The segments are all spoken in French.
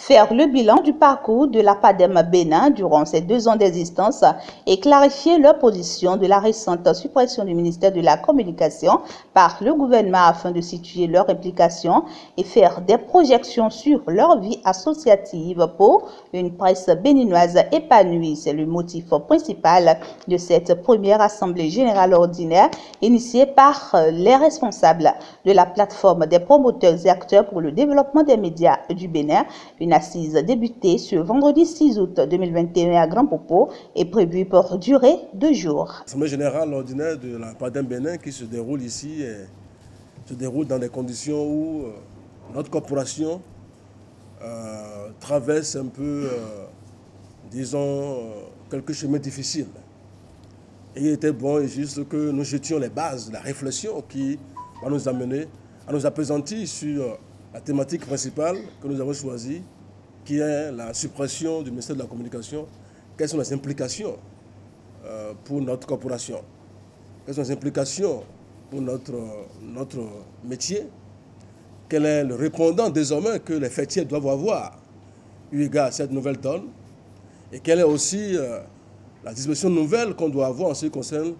Faire le bilan du parcours de la PADEM Bénin durant ces 2 ans d'existence et clarifier leur position de la récente suppression du ministère de la Communication par le gouvernement afin de situer leur implication et faire des projections sur leur vie associative pour une presse béninoise épanouie. C'est le motif principal de cette première Assemblée générale ordinaire initiée par les responsables de la plateforme des promoteurs et acteurs pour le développement des médias du Bénin. Une assise débutée ce vendredi 6 août 2021 à Grand Popo est prévue pour durer 2 jours. L'Assemblée générale ordinaire de la PADEM Bénin qui se déroule ici se déroule dans des conditions où notre corporation traverse un peu, disons, quelques chemins difficiles. Et il était bon et juste que nous jetions les bases de la réflexion qui va nous amener à nous appesantir sur la thématique principale que nous avons choisie, qui est la suppression du ministère de la Communication. Quelles sont les implications pour notre corporation? Quelles sont les implications pour notre métier? Quel est le répondant désormais que les fêtiers doivent avoir eu égard à cette nouvelle donne? Et quelle est aussi la disposition nouvelle qu'on doit avoir en ce qui concerne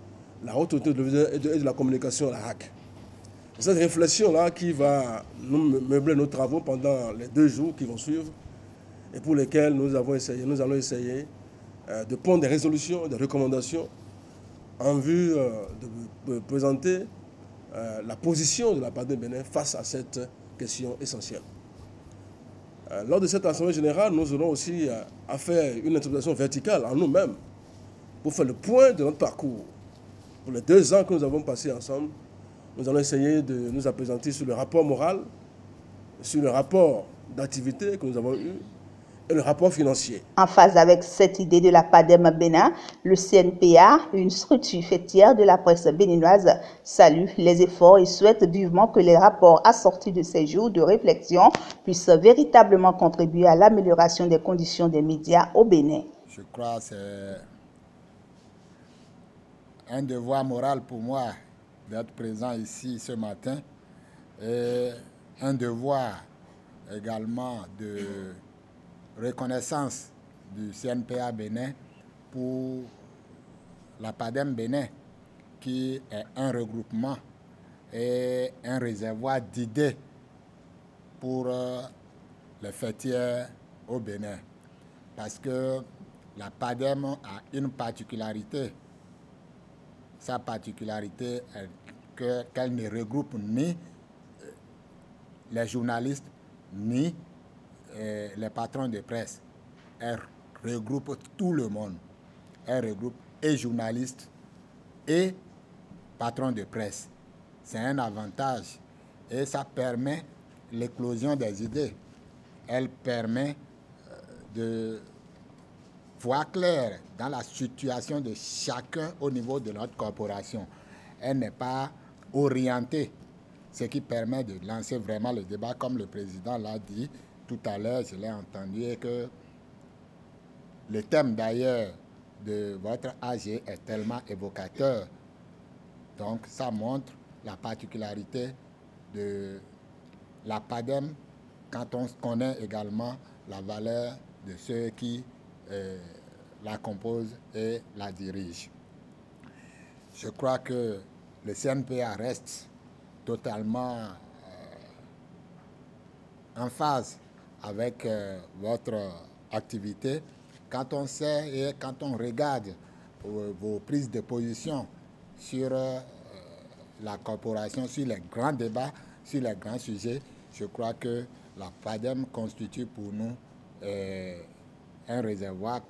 la haute autorité et de la communication, la HAC? C'est cette réflexion-là qui va nous meubler nos travaux pendant les 2 jours qui vont suivre et pour lesquels nous allons essayer de prendre des résolutions, des recommandations en vue de présenter la position de la PADEM Bénin face à cette question essentielle. Lors de cette Assemblée générale, nous aurons aussi à faire une interprétation verticale en nous-mêmes pour faire le point de notre parcours. Pour les 2 ans que nous avons passés ensemble, nous allons essayer de nous appesantir sur le rapport moral, sur le rapport d'activité que nous avons eu et le rapport financier. En phase avec cette idée de la PADEM Bénin, le CNPA, une structure fêtière de la presse béninoise, salue les efforts et souhaite vivement que les rapports assortis de ces jours de réflexion puissent véritablement contribuer à l'amélioration des conditions des médias au Bénin. Je crois que c'est un devoir moral pour moi d'être présent ici ce matin et un devoir également de reconnaissance du CNPA Bénin pour la PADEM Bénin qui est un regroupement et un réservoir d'idées pour les fêtières au Bénin. Parce que la PADEM a une particularité. Sa particularité est qu'elle ne regroupe ni les journalistes ni les patrons de presse. Elle regroupe tout le monde. Elle regroupe et journalistes et patrons de presse. C'est un avantage et ça permet l'éclosion des idées. Elle permet de voir clair dans la situation de chacun au niveau de notre corporation. Elle n'est pas orientée, ce qui permet de lancer vraiment le débat, comme le président l'a dit tout à l'heure, je l'ai entendu, et que le thème d'ailleurs de votre AG est tellement évocateur. Donc ça montre la particularité de la PADEM quand on connaît également la valeur de ceux qui la composent et la dirigent. Je crois que le CNPA reste totalement en phase avec votre activité. Quand on sait et quand on regarde vos prises de position sur la corporation, sur les grands débats, sur les grands sujets, je crois que la PADEM constitue pour nous un réservoir.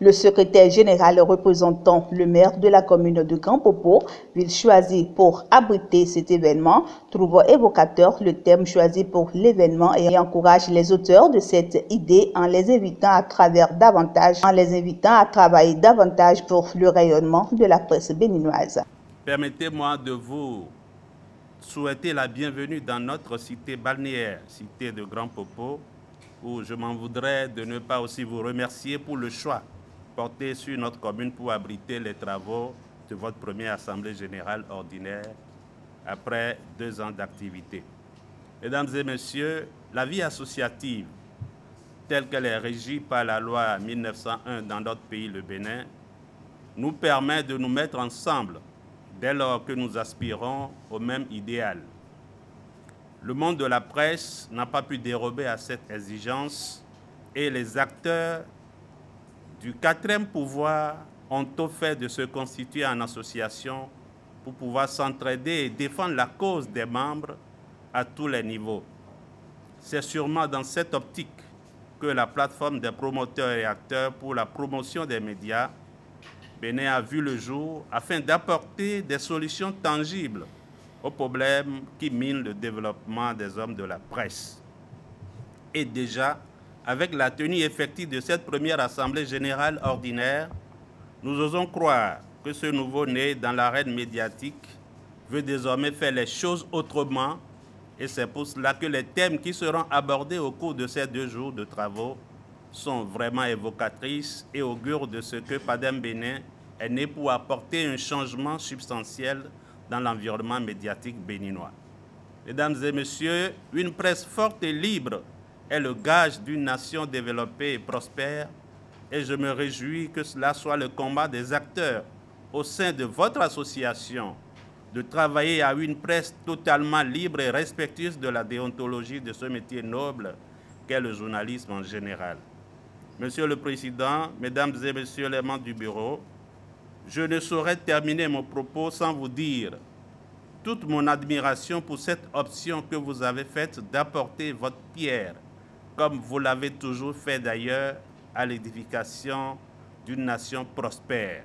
Le secrétaire général représentant le maire de la commune de Grand Popo, ville choisie pour abriter cet événement, trouve évocateur le thème choisi pour l'événement et encourage les auteurs de cette idée en les invitant à travailler davantage pour le rayonnement de la presse béninoise. Permettez-moi de vous souhaiter la bienvenue dans notre cité balnéaire, cité de Grand Popo, où je m'en voudrais de ne pas aussi vous remercier pour le choix porté sur notre commune pour abriter les travaux de votre première Assemblée générale ordinaire après 2 ans d'activité. Mesdames et messieurs, la vie associative telle qu'elle est régie par la loi 1901 dans notre pays, le Bénin, nous permet de nous mettre ensemble dès lors que nous aspirons au même idéal. Le monde de la presse n'a pas pu dérober à cette exigence et les acteurs du quatrième pouvoir ont tout fait de se constituer en association pour pouvoir s'entraider et défendre la cause des membres à tous les niveaux. C'est sûrement dans cette optique que la plateforme des promoteurs et acteurs pour la promotion des médias Bénin a vu le jour afin d'apporter des solutions tangibles aux problèmes qui minent le développement des hommes de la presse. Et déjà, avec la tenue effective de cette première Assemblée générale ordinaire, nous osons croire que ce nouveau-né dans l'arène médiatique veut désormais faire les choses autrement, et c'est pour cela que les thèmes qui seront abordés au cours de ces 2 jours de travaux sont vraiment évocatrices et augurent de ce que PADEM Bénin est né pour apporter un changement substantiel dans l'environnement médiatique béninois. Mesdames et messieurs, une presse forte et libre est le gage d'une nation développée et prospère, et je me réjouis que cela soit le combat des acteurs au sein de votre association, de travailler à une presse totalement libre et respectueuse de la déontologie de ce métier noble qu'est le journalisme en général. Monsieur le Président, Mesdames et Messieurs les membres du Bureau, je ne saurais terminer mon propos sans vous dire toute mon admiration pour cette option que vous avez faite d'apporter votre pierre, comme vous l'avez toujours fait d'ailleurs, à l'édification d'une nation prospère.